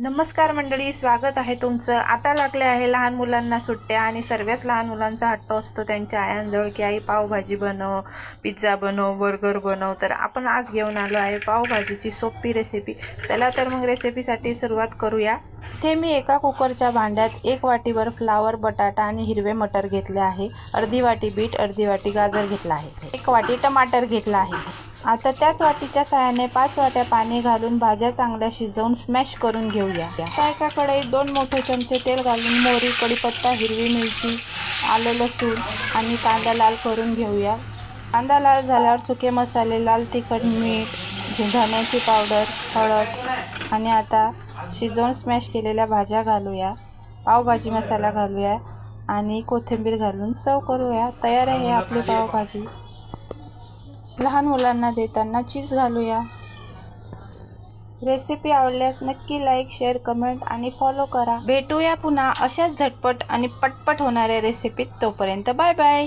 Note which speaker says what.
Speaker 1: नमस्कार मंडळी, स्वागत आहे तुमचं। आता लागले आहे लहान मुलांना सुट्ट्या आणि सर्वच लहान मुलांचा हट्ट असतो त्यांच्या आयांजवळ की आई पावभाजी बनव, पिझ्झा बनव, बर्गर बनव। तर आपण आज घेऊन आलो आहे पावभाजीची सोपी रेसिपी। चला तर मग रेसिपीसाठी सुरुवात करूया। इथे मी एका कुकरच्या भांड्यात 1 वाटीभर फ्लावर, बटाटा आणि हिरवे मटर घेतले आहे। अर्धी वाटी बीट, अर्धी वाटी गाजर घेतला आहे। 1 वाटी टमाटर घेतला आहे। आता त्याच वाटीच्या साहाय्याने 5 वाट्या पाणी घालून भाज्या चांगल्या शिजवून स्मॅश करून घेऊया। एका कढईत 2 मोठे चमचे तेल घालून मोहरी, कढीपत्ता, हिरवी मिरची, आलं, लसूण आणि कांदा लाल करून घेऊया। कांदा लाल झाल्यावर सुके मसाले, लाल तिखट, मीठ, धण्याची पावडर, हळद आणि आता शिजवून स्मॅश केलेल्या भाज्या घालूया। पावभाजी मसाला घालूया आणि कोथिंबीर घालून सर्व करूया। तयार आहे आपली पावभाजी। लहान मुलांना देताना चीज घालूया। रेसिपी आवडल्यास नक्की लाईक, शेअर, कमेंट आणि फॉलो करा। भेटूया पुन्हा अशाच झटपट आणि पटपट होणाऱ्या रेसिपीत। तोपर्यंत बाय बाय।